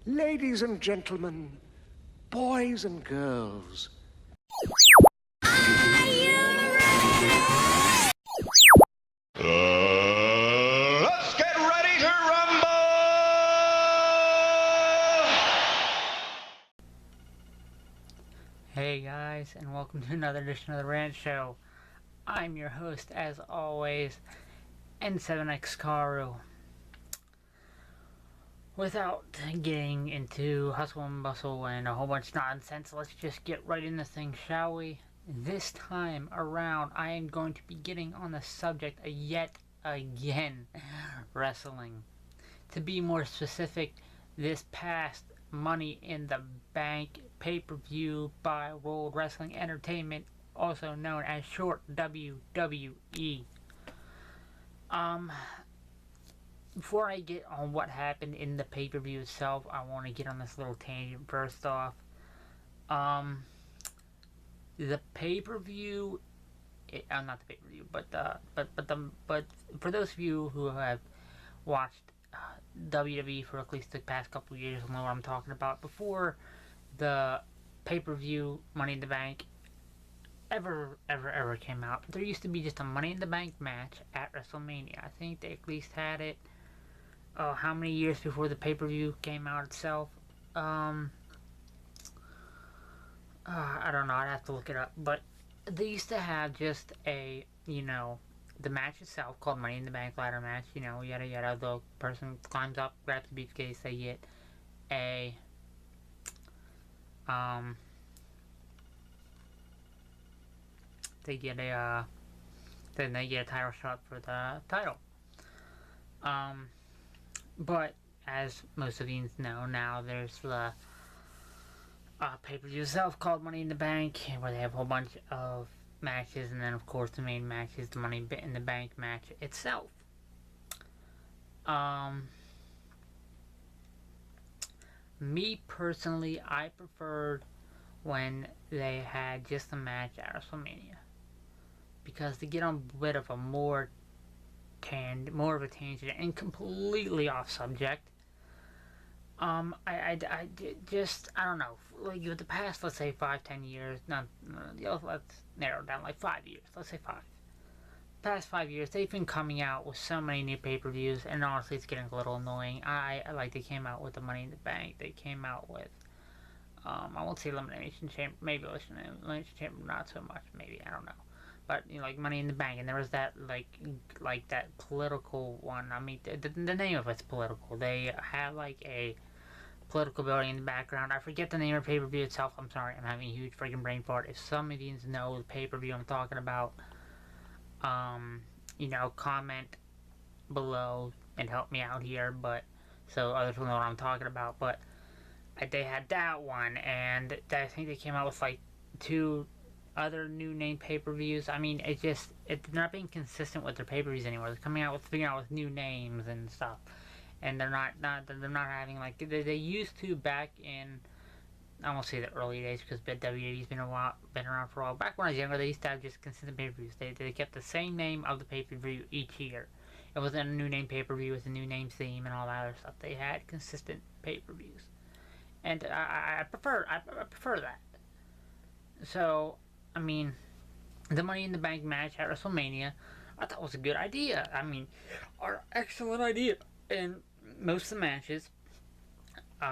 Ladies and gentlemen, boys and girls. Are you ready? Let's get ready to rumble! Hey guys, and welcome to another edition of the Rant Show. I'm your host, as always, N7X Karu. Without getting into hustle and bustle and a whole bunch of nonsense, let's just get right into things, shall we? This time around, I am going to be getting on the subject yet again, wrestling. To be more specific, this past Money in the Bank pay-per-view by World Wrestling Entertainment, also known as short WWE. Before I get on what happened in the pay-per-view itself, I want to get on this little tangent first off. The pay-per-view, not the pay-per-view, but for those of you who have watched WWE for at least the past couple of years, will know what I'm talking about. Before the pay-per-view Money in the Bank ever came out, there used to be just a Money in the Bank match at WrestleMania. I think they at least had it how many years before the pay-per-view came out itself. I don't know, I'd have to look it up, but they used to have just a, the match itself called Money in the Bank ladder match, yada yada. The person climbs up, grabs the briefcase, they get a then they get a title shot for the title. But as most of you know now, there's the pay-per-view itself called Money in the Bank, where they have a whole bunch of matches, and then of course the main match is the Money in the Bank match itself. Me personally, I preferred when they had just a match at WrestleMania, because to get on a bit of a more of a tangent and completely off subject, I don't know, like with the past, let's say 5-10 years, let's narrow it down, like 5 years, let's say 5. Past 5 years, they've been coming out with so many new pay-per-views, and honestly, it's getting a little annoying. They came out with the Money in the Bank, they came out with, I won't say Elimination Chamber, maybe Elimination Chamber, not so much, maybe, I don't know. But, like Money in the Bank, and there was that, like that political one. I mean, the name of it's political. They have, like, a political building in the background. I forget the name of the pay-per-view itself. I'm sorry, I'm having a huge freaking brain fart. If some of you know the pay-per-view I'm talking about, comment below and help me out here, but, so others will know what I'm talking about. But they had that one, and I think they came out with, like, 2 other new name pay-per-views. I mean, it's not being consistent with their pay-per-views anymore. They're figuring out with new names and stuff, and they're not having, like, they used to back in, I won't say the early days, because WWE's been around for a while. Back when I was younger, they used to have just consistent pay-per-views. They kept the same name of the pay-per-view each year. It wasn't a new name pay-per-view with a new name theme and all that other stuff. They had consistent pay-per-views, and I prefer that. So, I mean, the Money in the Bank match at WrestleMania, I thought was a good idea. I mean, an excellent idea. And most of the matches,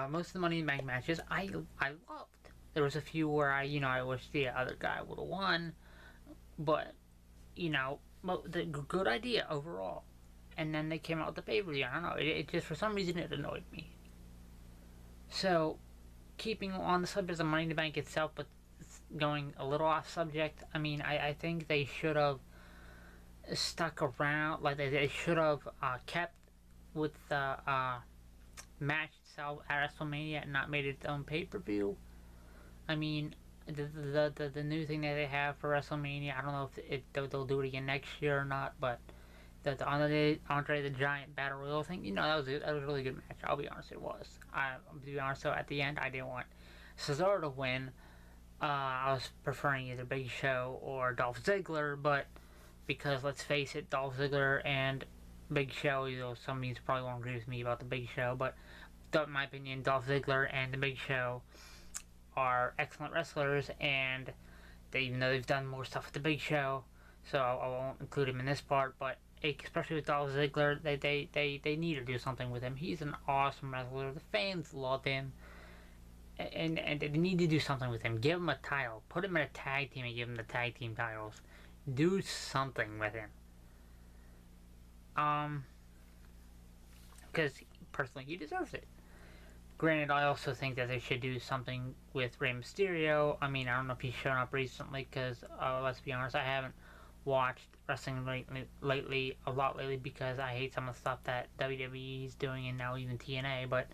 most of the Money in the Bank matches, I loved. There was a few where I wish the other guy would have won, but, the good idea overall. And then they came out with the pay-per-view. I don't know, it just, for some reason, it annoyed me. So, keeping on the subject of Money in the Bank itself, but going a little off subject, I mean, I think they should have stuck around, like they should have kept with the match itself at WrestleMania and not made its own pay-per-view. I mean, the new thing that they have for WrestleMania, I don't know if they'll do it again next year or not, but the Andre the Giant Battle Royal thing, that was a really good match. I'll be honest, it was. To be honest, so at the end, I didn't want Cesaro to win. I was preferring either Big Show or Dolph Ziggler, but because, let's face it, Dolph Ziggler and Big Show, some of you probably won't agree with me about the Big Show, but in my opinion, Dolph Ziggler and The Big Show are excellent wrestlers, and even though they've done more stuff with The Big Show, so I won't include him in this part, but especially with Dolph Ziggler, they need to do something with him. He's an awesome wrestler. The fans love him. And they need to do something with him. Give him a title. Put him in a tag team and give him the tag team titles. Do something with him. Because personally, he deserves it. Granted, I also think that they should do something with Rey Mysterio. I mean, I don't know if he's shown up recently, because let's be honest, I haven't watched wrestling lately, because I hate some of the stuff that WWE is doing, and now even TNA, but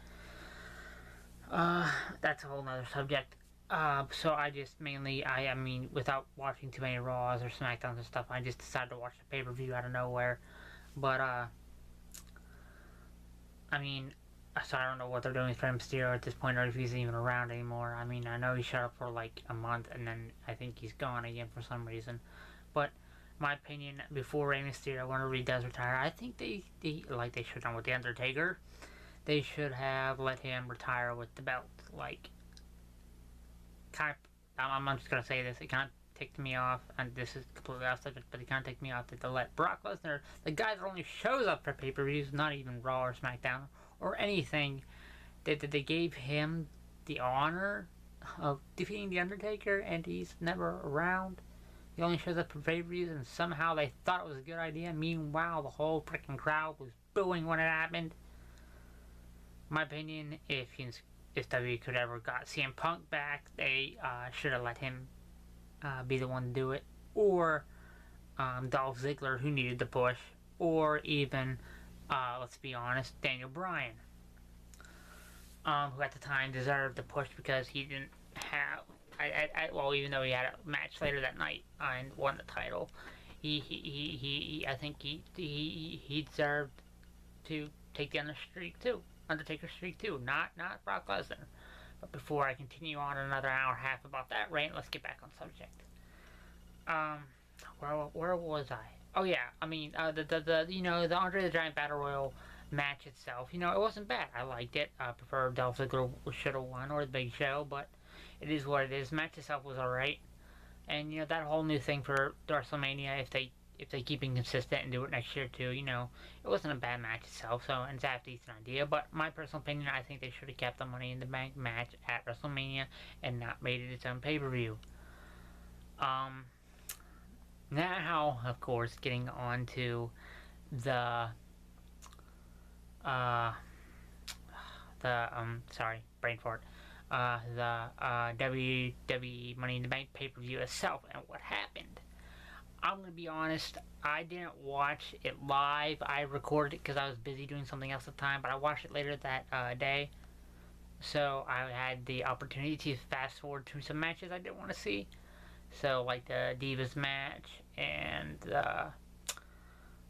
that's a whole nother subject. So I just mainly, I mean, without watching too many Raws or SmackDowns and stuff, I just decided to watch the pay-per-view out of nowhere. But, I mean, so I don't know what they're doing with Rey Mysterio at this point, or if he's even around anymore. I mean, I know he showed up for like a month, and then I think he's gone again for some reason. But my opinion, before Rey Mysterio, whenever he does retire, I think they like they should have done with The Undertaker. They should have let him retire with the belt. Like, kind of, I'm just gonna say this, it kind of ticked me off, and this is completely off subject, but it kind of ticked me off that they let Brock Lesnar, the guy that only shows up for pay-per-views, not even Raw or SmackDown or anything, that they gave him the honor of defeating The Undertaker, and he's never around. He only shows up for pay-per-views, and somehow they thought it was a good idea. Meanwhile, the whole freaking crowd was booing when it happened. My opinion, if WWE could ever got CM Punk back, they should have let him be the one to do it, or Dolph Ziggler, who needed the push, or even, let's be honest, Daniel Bryan, who at the time deserved the push because he didn't have, well, even though he had a match later that night and won the title, I think he deserved to take the Undertaker streak too, not Brock Lesnar. But before I continue on another hour and a half about that rant, let's get back on subject. Where was I? Oh yeah, I mean, the Andre the Giant Battle Royal match itself, it wasn't bad. I liked it. I prefer Dolph Ziggler should have won, or the Big Show, but it is what it is. The match itself was alright. And, that whole new thing for WrestleMania, if they keep it consistent and do it next year too, it wasn't a bad match itself, so, and it's a decent idea, but my personal opinion, I think they should have kept the Money in the Bank match at WrestleMania and not made it its own pay-per-view. Now, of course, getting on to the brain fart, the WWE Money in the Bank pay-per-view itself and what happened. I'm going to be honest, I didn't watch it live. I recorded it because I was busy doing something else at the time, but I watched it later that day. So I had the opportunity to fast forward to some matches I didn't want to see. So like the Divas match and the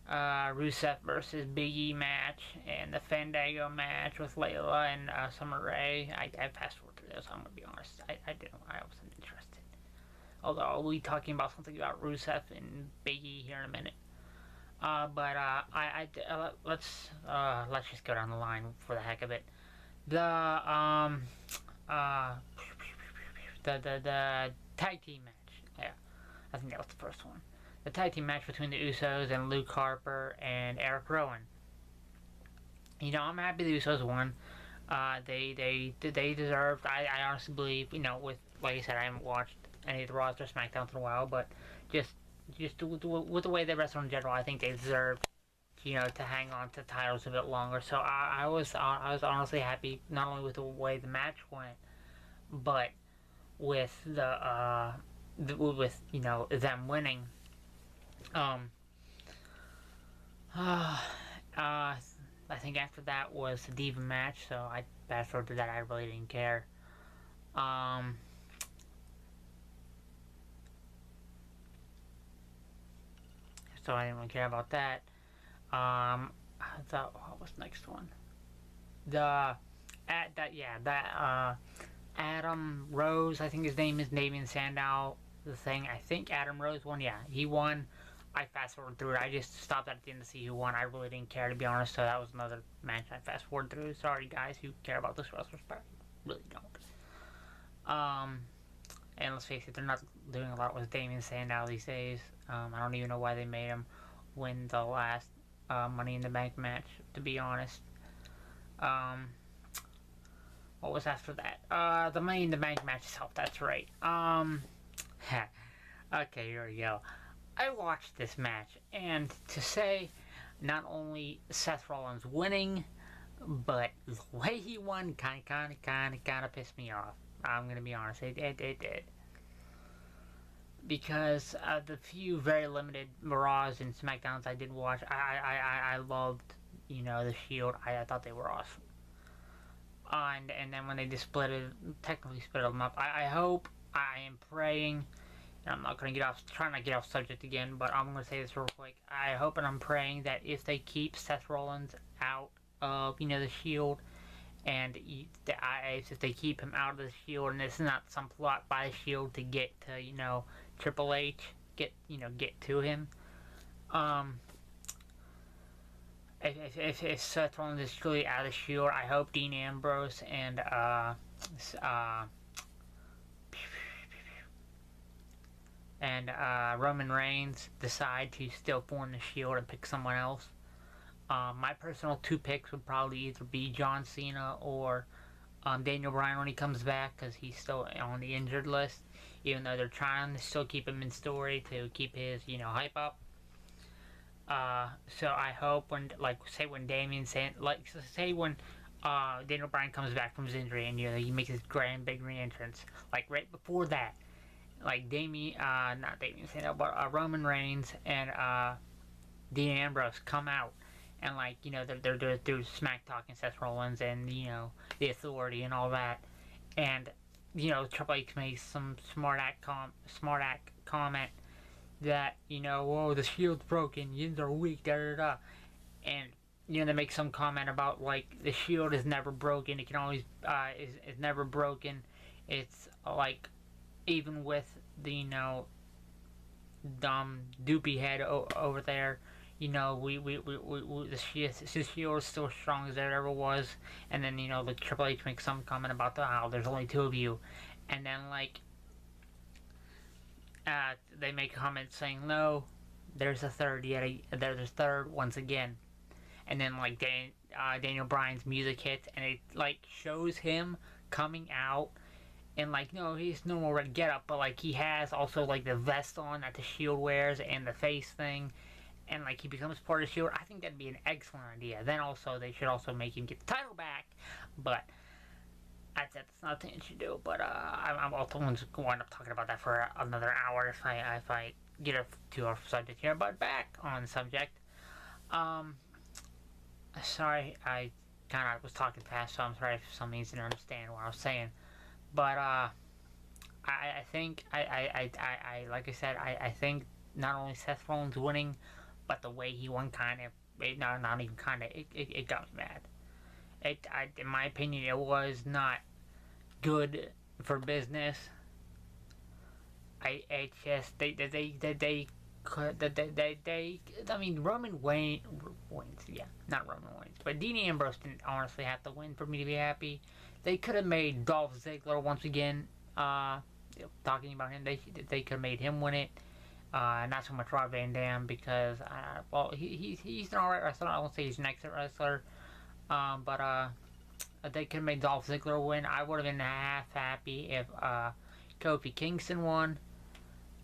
Rusev versus Big E match and the Fandango match with Layla and Summer Rae. I fast forward through those, I'm going to be honest. I wasn't interested. Although I'll be talking about something about Rusev and Big E here in a minute. Let's just go down the line for the heck of it. The tag team match. Yeah, I think that was the first one. The tag team match between the Usos and Luke Harper and Eric Rowan. I'm happy the Usos won. They deserved. I honestly believe, with, like I said, I haven't watched any of the Raws or SmackDowns in a while, but just with the way they wrestle in general, I think they deserved, to hang on to the titles a bit longer. So I was honestly happy not only with the way the match went, but with them winning. I think after that was the Diva match, so I fast forward to that. I really didn't care. So I didn't really care about that. I thought, what was the next one? Adam Rose, I think his name is Damien Sandow. The thing, I think Adam Rose won. Yeah, he won. I fast forwarded through it. I just stopped at the end to see who won. I really didn't care, to be honest, so that was another match I fast forwarded through. Sorry, guys, who care about this wrestlers, but I really don't. And let's face it, they're not doing a lot with Damien Sandow these days. I don't even know why they made him win the last Money in the Bank match, to be honest. What was after that? The Money in the Bank match itself, that's right. Okay, here we go. I watched this match, and to say not only Seth Rollins winning, but the way he won kind of pissed me off. I'm gonna be honest, it did. Because the few very limited Raws and SmackDowns I did watch, I loved, the Shield. I thought they were awesome. And then when they just technically split them up, I hope, I am praying, and I'm not going to try not to get off subject again, but I'm going to say this real quick. I hope and I'm praying that if they keep Seth Rollins out of, the Shield, and if they keep him out of the Shield, and this is not some plot by the Shield to get to, Triple H, get to him, if Seth Rollins is truly out of the Shield, I hope Dean Ambrose and Roman Reigns decide to still form the Shield and pick someone else. My personal 2 picks would probably either be John Cena or Daniel Bryan when he comes back, because he's still on the injured list, even though they're trying to still keep him in story to keep his, hype up. So I hope when Daniel Bryan comes back from his injury and, he makes his grand big re-entrance, right before that, Roman Reigns and, Dean Ambrose come out, and they're smack talking Seth Rollins and, the Authority and all that, and, Triple H makes some smart act comment that, oh, the Shield's broken, you are weak, da-da-da. And, they make some comment about, the Shield is never broken, it can always, is never broken. It's, even with the, dumb, doopy head over there, the Shield is still as strong as it ever was. And then, the Triple H makes some comment about how there's only 2 of you. And then, they make comments saying, no, there's a third, there's a third once again. And then, Daniel Bryan's music hits, and it, shows him coming out, and, no, he's normal red getup, but, he has also, the vest on that the Shield wears, and the face thing, and, he becomes part of the Shield. I think that'd be an excellent idea. Then also, they should also make him get the title back, but that's not the thing you should do. But I'm also going to wind up talking about that for another hour if I get too off subject here. But back on subject. Sorry, I kind of was talking fast, so I'm sorry if some of you didn't understand what I was saying. But I think like I said, I think not only Seth Rollins winning, but the way he won not even it got me mad. In my opinion, it was not good for business. I mean, Roman Waynes, not Roman Waynes, but Dean Ambrose didn't honestly have to win for me to be happy. They could have made Dolph Ziggler once again, talking about him, they could have made him win it. Not so much Rob Van Dam, because, he's an alright wrestler. I won't say he's an excellent wrestler, but they could have made Dolph Ziggler win. I would have been half happy if Kofi Kingston won,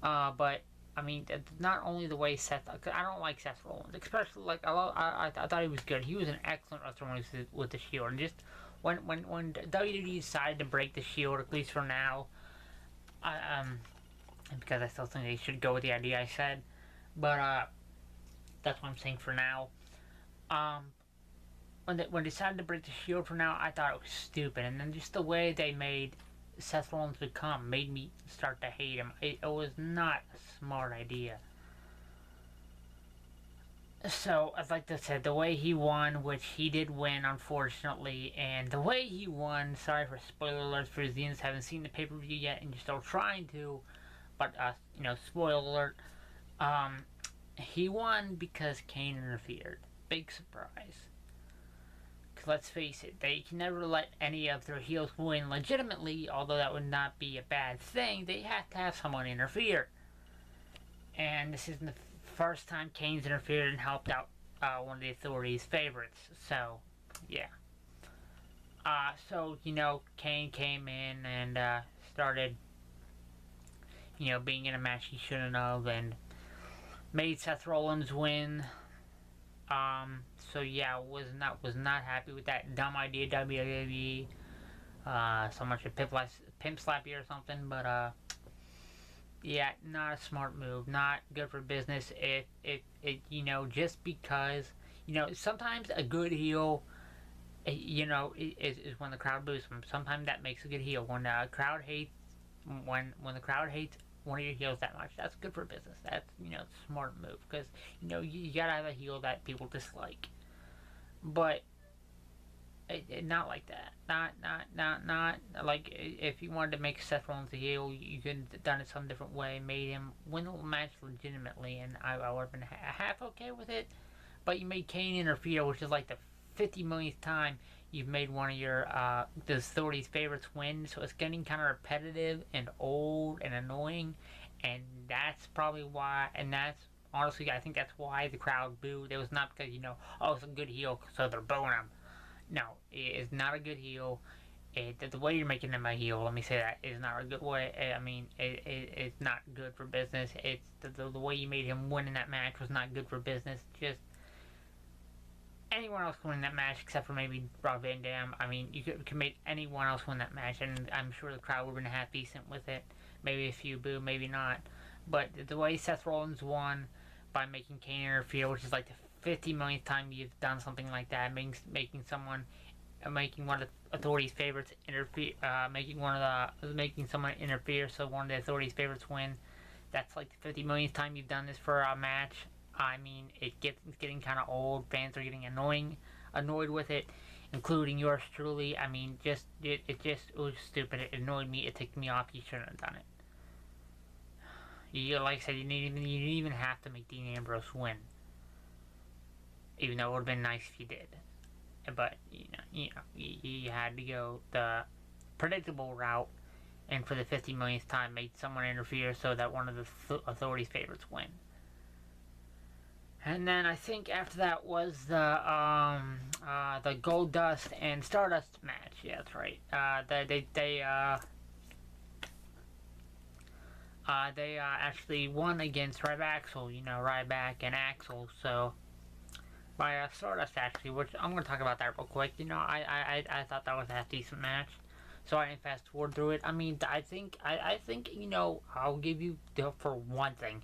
but I mean, not only the way Seth, cause I don't like Seth Rollins, especially I thought he was good. He was an excellent wrestler when he was with the Shield, and just when WWE decided to break the Shield, at least for now, because I still think they should go with the idea I said, but that's what I'm saying for now. When they decided to break the Shield for now, I thought it was stupid, and then just the way they made Seth Rollins become made me start to hate him. It was not a smart idea. So, as like I said, the way he won, which he did win, unfortunately, and the way he won, sorry for spoiler alerts for those who haven't seen the pay-per-view yet and you're still trying to, but, spoiler alert, he won because Kane interfered. Big surprise. Because let's face it, they can never let any of their heels win legitimately, although that would not be a bad thing. They have to have someone interfere. And this isn't the first time Kane's interfered and helped out one of the Authority's favorites. So, yeah. So, Kane came in and started, being in a match he shouldn't have and made Seth Rollins win. So yeah, was not happy with that dumb idea, WWE. So much a pimp slappy or something, but yeah, not a smart move, not good for business. It just because, sometimes a good heel, is when the crowd boos them. Sometimes that makes a good heel. When the crowd hates, when the crowd hates one of your heels that much, that's good for business. That's, a smart move, because, you gotta have a heel that people dislike. But not like that. Not like, if you wanted to make Seth Rollins a heel, you could have done it some different way, made him win the match legitimately, and I would have been half okay with it. But you made Kane interfere, which is like the 50 millionth time you've made one of your the Authority's favorites win, so it's getting kind of repetitive and old and annoying, and that's probably why. And that's honestly, I think that's why the crowd booed. It was not because oh, it's a good heel, so they're booing him. No, it is not a good heel. The way you're making him a heel, let me say that, is not a good way. I mean, it's not good for business. It's the way you made him win in that match was not good for business. Just anyone else can win that match except for maybe Rob Van Dam. I mean, you could make anyone else win that match, and I'm sure the crowd would have been half decent with it. Maybe a few boo, maybe not. But the way Seth Rollins won by making Kane interfere, which is like the 50 millionth time you've done something like that, making one of the Authority's favorites interfere, making someone interfere so one of the Authority's favorites win. That's like the 50 millionth time you've done this for a match. I mean, it's getting kind of old. Fans are getting annoyed with it, including yours truly. I mean, it was stupid. It annoyed me. It ticked me off. You shouldn't have done it. Like I said, you didn't even have to make Dean Ambrose win, even though it would have been nice if you did. But you had to go the predictable route, and for the 50 millionth time, make someone interfere so that one of the Authority's favorites win. And then I think after that was the Goldust and Stardust match. Yeah, that's right. They actually won against Ryback, Ryback and Axel. So by Stardust actually, which I'm gonna talk about that real quick. I thought that was a half decent match, so I didn't fast forward through it. I mean, I think I'll give you for one thing,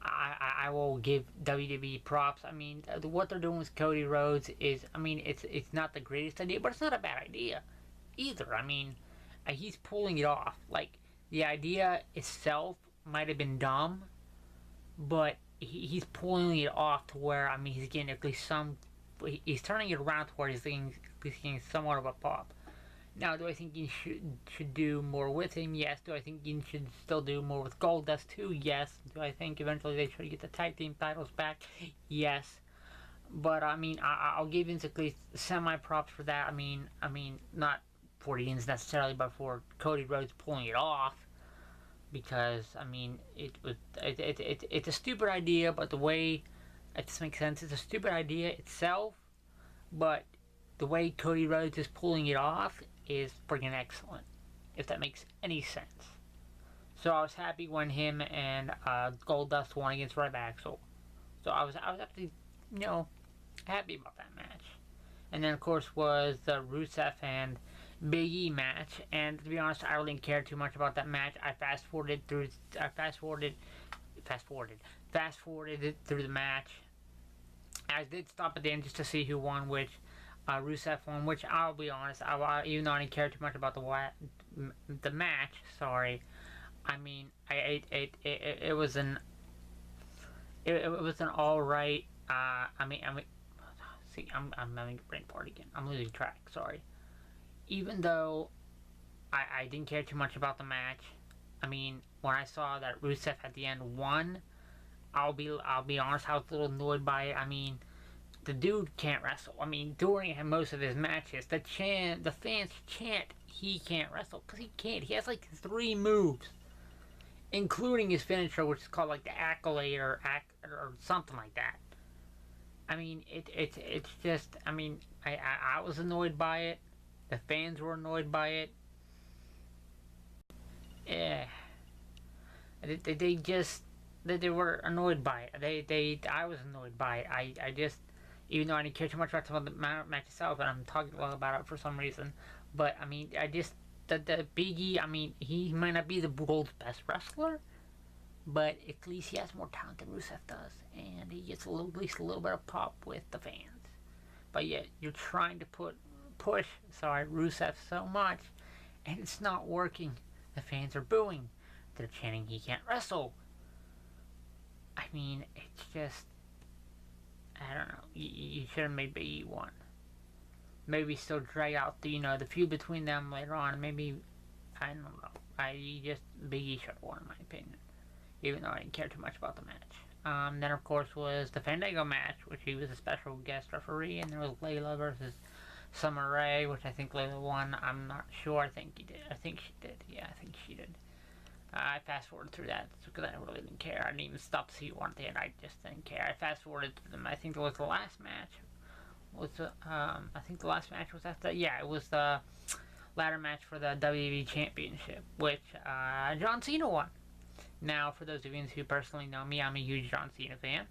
I will give WWE props. I mean, what they're doing with Cody Rhodes is, I mean, it's not the greatest idea, but it's not a bad idea either. I mean, he's pulling it off. Like, the idea itself might have been dumb, but he's pulling it off to where, I mean, he's getting at least he's turning it around to where he's getting somewhat of a pop. Now, do I think you should do more with him? Yes. Do I think you should still do more with Goldust too? Yes. Do I think eventually they should get the tag team titles back? Yes. But I mean, I'll give Vince at least semi props for that. I mean, not for the ins necessarily, but for Cody Rhodes pulling it off, because I mean, it's a stupid idea, but the way it just makes sense. It's a stupid idea itself, but the way Cody Rhodes is pulling it off is freaking excellent, if that makes any sense. So I was happy when him and Goldust won against Ryback. So I was actually, happy about that match. And then of course was the Rusev and Big E match. And to be honest, I really didn't care too much about that match. I fast forwarded through the match. I did stop at the end just to see who won, which Rusev won, which I'll be honest, even though I didn't care too much about the match, sorry, I mean, it was an alright, see, I'm having a brain fart again, I'm losing track, sorry. Even though I didn't care too much about the match, I mean, when I saw that Rusev at the end won, I'll be honest, I was a little annoyed by it. I mean, the dude can't wrestle. I mean, during most of his matches, the fans chant he can't wrestle because he can't. He has like 3 moves, including his finisher, which is called like the accolade or something like that. I mean, it's just. I mean, I was annoyed by it. The fans were annoyed by it. Yeah, they were annoyed by it. I was annoyed by it. I just, even though I didn't care too much about the match itself, and I'm talking a lot about it for some reason. But I mean, the Big E. I mean, he might not be the world's best wrestler, but at least he has more talent than Rusev does, and he gets at least a little bit of pop with the fans. But yet you're trying to push Rusev so much, and it's not working. The fans are booing. They're chanting he can't wrestle. I mean, it's just, I don't know. You should have made Big E one. Maybe still drag out the feud between them later on. Maybe, I don't know. Big E should have won in my opinion, even though I didn't care too much about the match. Then of course was the Fandango match, which he was a special guest referee, and there was Layla versus Summer Rae, which I think Layla won. I'm not sure. I think he did. I think she did. Yeah, I think she did. I fast forwarded through that because I really didn't care. I didn't even stop to see who won at the end. I just didn't care. I fast forwarded to them. I think it was the last match. I think the last match was after. Yeah, it was the ladder match for the WWE Championship, which John Cena won. Now, for those of you who personally know me, I'm a huge John Cena fan,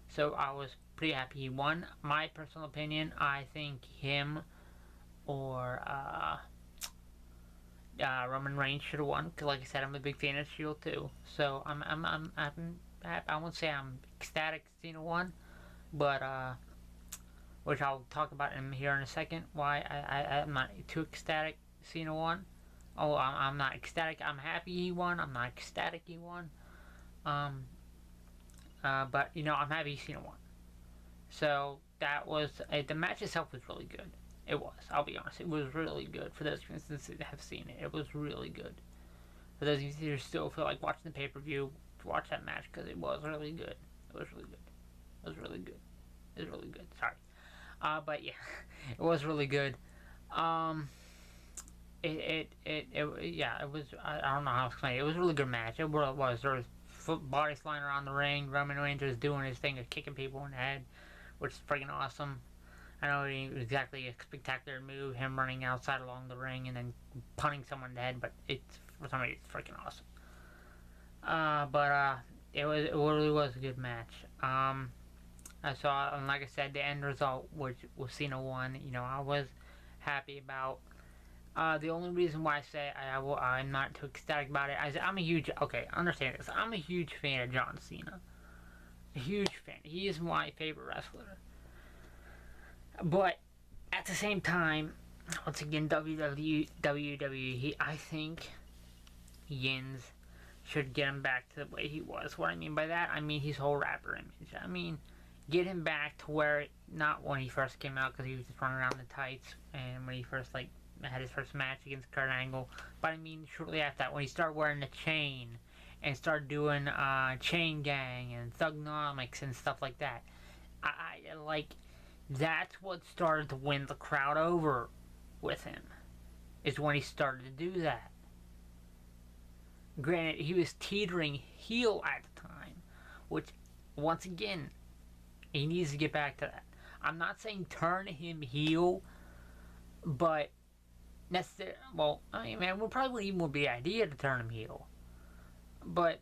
so I was pretty happy he won. My personal opinion, I think him or Roman Reigns should have won, because like I said, I'm a big fan of Shield too. So I won't say I'm ecstatic Cena won, but which I'll talk about here in a second. Why I'm not too ecstatic Cena won. Oh, I'm not ecstatic. I'm happy he won. I'm not ecstatic he won. But I'm happy Cena won. So that was the match itself was really good. It was. I'll be honest. It was really good. For those of you who have seen it, it was really good. For those of you who still feel like watching the pay-per-view, watch that match because it was really good. It was really good. It was really good. It was really good. Sorry. But yeah, it was really good. It was. I don't know how to explain it. It was a really good match. It was. There was bodies flying around the ring. Roman Reigns was doing his thing of kicking people in the head, which is freaking awesome. I know it ain't exactly a spectacular move, him running outside along the ring and then punting someone in the head, but it's for some reason it's freaking awesome. It really was a good match. I saw, and like I said, the end result was Cena won. I was happy about. The only reason why I say I'm not too ecstatic about it is I'm a huge, understand this, I'm a huge fan of John Cena. A huge fan. He is my favorite wrestler. But at the same time, once again, WWE, I think Yins should get him back to the way he was. What I mean by that, I mean his whole rapper image. I mean, get him back to where, not when he first came out, because he was just running around in tights, and when he first, had his first match against Kurt Angle, but I mean shortly after that, when he started wearing the chain, and started doing, Chain Gang, and Thugnomics, and stuff like that. That's what started to win the crowd over with him, is when he started to do that. Granted, he was teetering heel at the time, which, once again, he needs to get back to that. I'm not saying turn him heel, but necessarily, it would probably even be an idea to turn him heel. But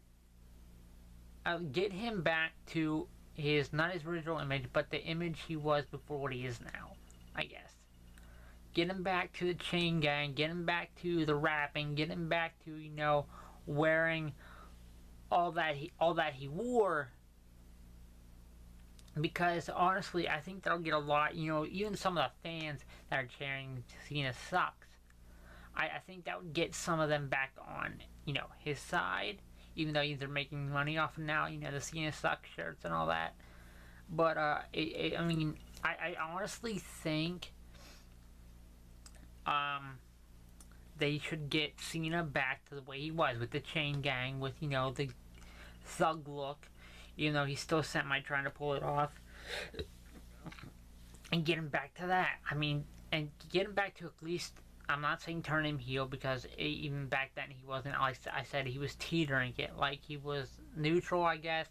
get him back to not his original image, but the image he was before what he is now, I guess. Get him back to the Chain Gang, get him back to the rapping, get him back to, wearing all that he wore. Because honestly, I think that'll get a lot, even some of the fans that are cheering Cena sucks. I think that would get some of them back on, his side. Even though they're making money off of now, the Cena sucks shirts and all that. But, I honestly think, they should get Cena back to the way he was, with the Chain Gang, with, the thug look, even though he's still semi-trying to pull it off. And get him back to that. I mean, and get him back to at least, I'm not saying turn him heel, because even back then he wasn't, like I said, he was teetering it, like he was neutral, I guess.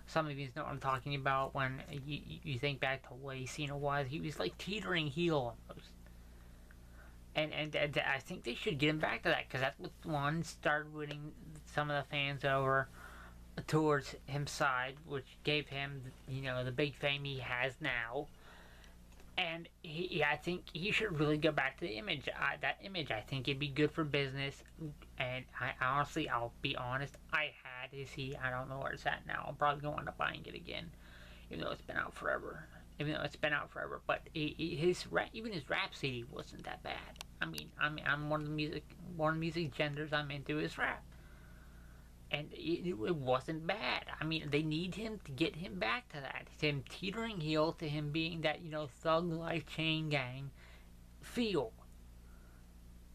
Some of you know what I'm talking about when you think back to what Cena was. He was like teetering heel almost. And I think they should get him back to that, because that's what one started winning some of the fans over towards his side, which gave him, you know, the big fame he has now. And I think he should really go back to the image. That image, I think it'd be good for business. And I honestly, I'll be honest, I had his CD. I don't know where it's at now. I'm probably going to end up buying it again, even though it's been out forever. But even his rap CD wasn't that bad. I mean, I'm one of the music genders I'm into is rap. And it wasn't bad. I mean, they need him to get him back to that. It's him teetering heel to him being that, you know, thug life chain gang feel.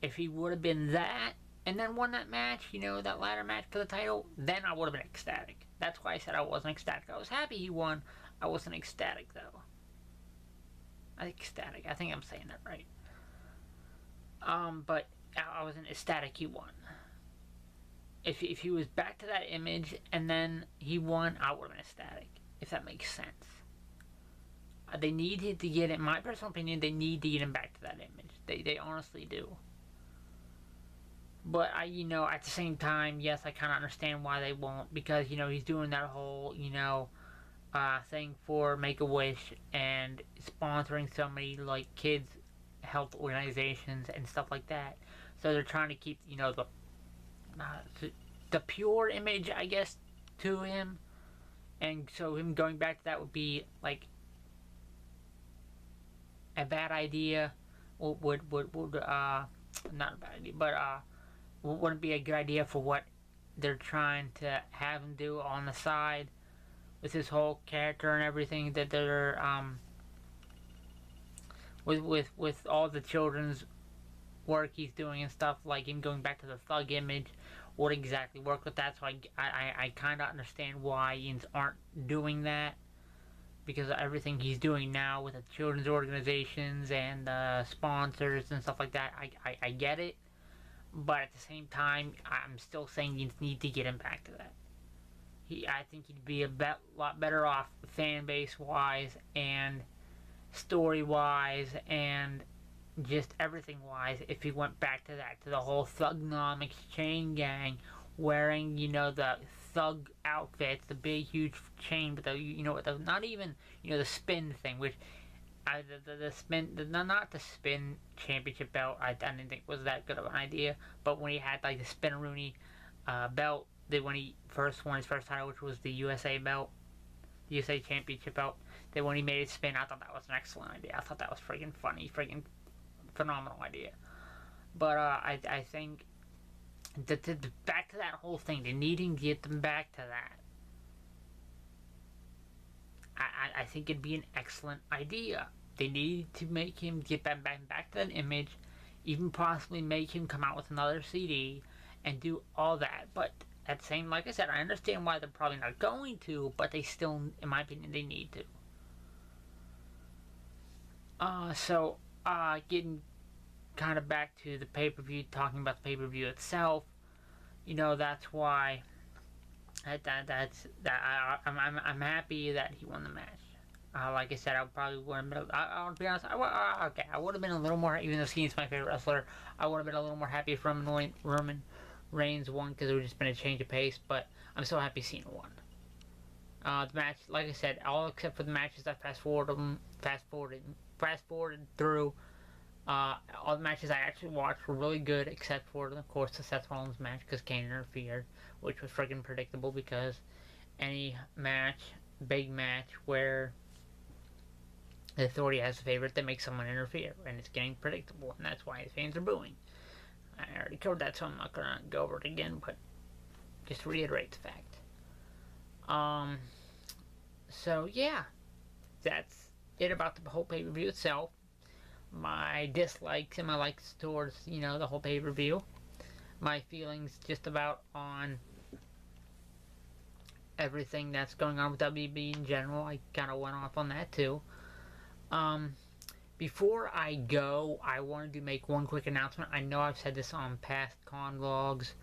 If he would have been that and then won that match, you know, that ladder match for the title, then I would have been ecstatic. That's why I said I wasn't ecstatic. I was happy he won. I wasn't ecstatic, though. Ecstatic. I think I'm saying that right. But I wasn't ecstatic he won. If he was back to that image and then he won, I would have been ecstatic, if that makes sense. They needed to get, in my personal opinion, they need to get him back to that image. They honestly do. But you know, at the same time, yes, I kind of understand why they won't, because, you know, he's doing that whole, you know, thing for Make-A-Wish and sponsoring so many, like, kids' health organizations and stuff like that. So they're trying to keep, you know, the pure image, I guess, to him, and so him going back to that would be like a bad idea. Would not a bad idea, but wouldn't be a good idea for what they're trying to have him do on the side with his whole character and everything that they're with all the children's work he's doing and stuff, like him going back to the thug image would exactly work with that. So I kind of understand why Ians aren't doing that, because of everything he's doing now with the children's organizations and sponsors and stuff like that. I get it, but at the same time, I'm still saying you need to get him back to that. I think he'd be a lot better off fan base wise and story wise and just everything wise if he went back to that, to the whole Thugnomics chain gang wearing, you know, the thug outfits, the big huge chain with the, you know, with the, not even, you know, the spin thing, which the spin, not the spin championship belt, I didn't think was that good of an idea, but when he had like the Spinaroonie belt, that when he first won his first title, which was the USA belt, the USA championship belt, that when he made it spin, I thought that was an excellent idea. I thought that was freaking funny, freaking phenomenal idea. But I think that back to that whole thing, they need to get them back to that. I think it'd be an excellent idea. They need to make him get back to that image, even possibly make him come out with another CD and do all that. But at the same, like I said, I understand why they're probably not going to, but they still, in my opinion, they need to. Getting kind of back to the pay-per-view, talking about the pay-per-view itself, you know, that's why I'm happy that he won the match. Like I said, I probably would have been, I'll be honest, I would have been a little more, even though Ceena's my favorite wrestler, I would have been a little more happy if Roman Reigns won, because it would have just been a change of pace, but I'm so happy Cena won. The match, like I said, all except for the matches I fast forwarded through. All the matches I actually watched were really good, except for, of course, the Seth Rollins match, because Kane interfered, which was freaking predictable, because any match, big match, where the Authority has a favorite, that makes someone interfere, and it's getting predictable, and that's why the fans are booing. I already covered that, so I'm not going to go over it again, but just to reiterate the fact. So yeah, that's it about the whole pay-per-view itself. My dislikes and my likes towards, you know, the whole pay-per-view. My feelings just about on everything that's going on with WB in general. I kind of went off on that too. Before I go, I wanted to make one quick announcement. I know I've said this on past con vlogs,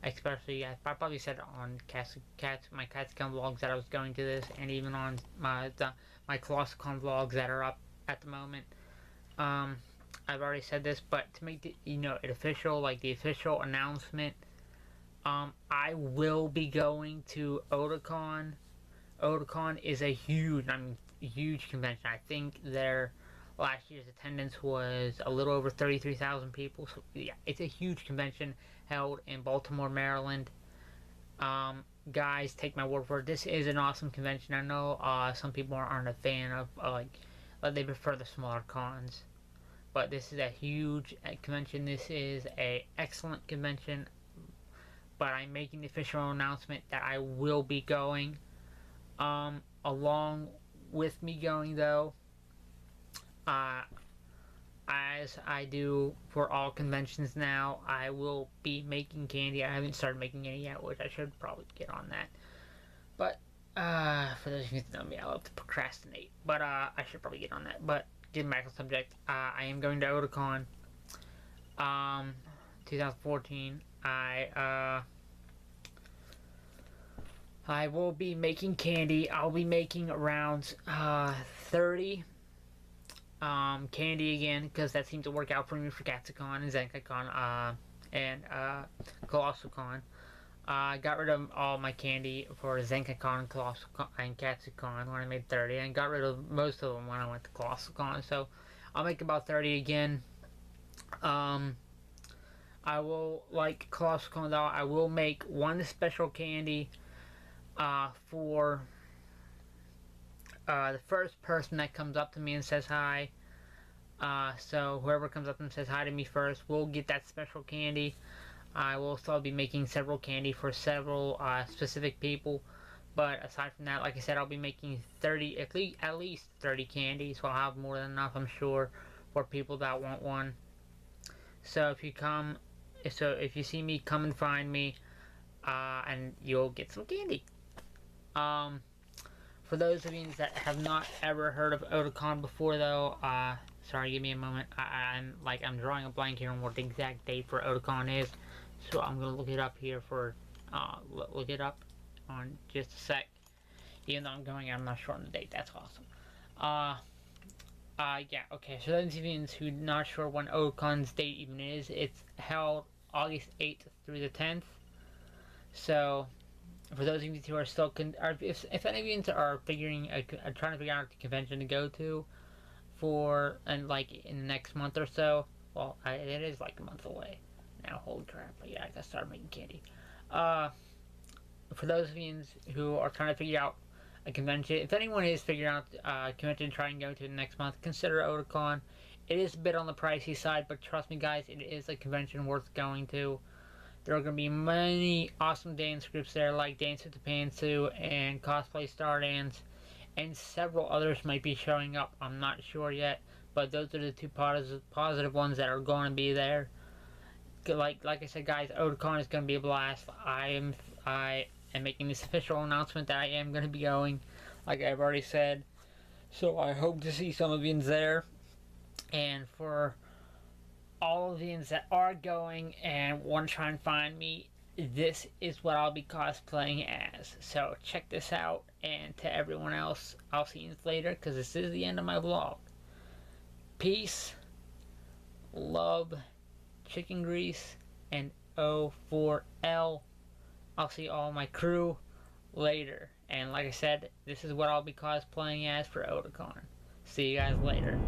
especially I probably said it on my CatCon vlogs that I was going to this, and even on my ColossalCon vlogs that are up at the moment. I've already said this, but to make it official, like the official announcement, I will be going to Otakon. Otakon is a huge convention. I think their last year's attendance was a little over 33,000 people. So yeah, it's a huge convention held in Baltimore, Maryland. Guys, take my word for it. This is an awesome convention. I know some people aren't a fan of they prefer the smaller cons, but this is a huge convention. This is a excellent convention. But I'm making the official announcement that I will be going. Along with me going though, as I do for all conventions now, I will be making candy. I haven't started making any yet, which I should probably get on that. But for those of you who know me, I love to procrastinate. But I should probably get on that. But getting back to the subject, I am going to Otakon 2014. I will be making candy. I'll be making around 30 candy again, because that seemed to work out for me for Katsukon and Zenkai'Con and ColossalCon. I got rid of all my candy for Zenkai'Con, ColossalCon, and Katsukon when I made 30, and got rid of most of them when I went to ColossalCon. So I'll make about 30 again. I will, like ColossalCon though, I will make one special candy for the first person that comes up to me and says hi. So whoever comes up and says hi to me first will get that special candy. I will still be making several candy for several specific people, but aside from that, like I said, I'll be making 30, at least 30 candies, so I'll have more than enough, I'm sure, for people that want one. So if you see me, come and find me, and you'll get some candy. For those of you that have not ever heard of Otakon before though, sorry, give me a moment. I'm drawing a blank here on what the exact date for Otakon is, so I'm gonna look it up here for look it up on just a sec. Even though I'm not sure on the date. That's awesome. Yeah, okay. So those of you who are not sure when Otakon's date even is, it's held August 8th through the 10th. So for those of you who are still if any of you are trying to figure out the convention to go to in the next month or so, well, it is like a month away now. Holy crap! But yeah, I gotta start making candy. For those of you who are trying to figure out a convention, if anyone is figuring out a convention to try and go to next month, consider Otakon. It is a bit on the pricey side, but trust me, guys, it is a convention worth going to. There are going to be many awesome dance groups there, like Dance with the Pantsu and Cosplay Star Dance, and several others might be showing up. I'm not sure yet, but those are the two positive ones that are going to be there. Like I said, guys, Otakon is going to be a blast. I am making this official announcement that I am going to be going, like I've already said. So I hope to see some of you there. And for all of you that are going and want to try and find me, this is what I'll be cosplaying as. So check this out, and to everyone else, I'll see you later, because this is the end of my vlog. Peace, love, chicken grease, and O4L. I'll see all my crew later. And like I said, this is what I'll be cosplaying as for Otakon. See you guys later.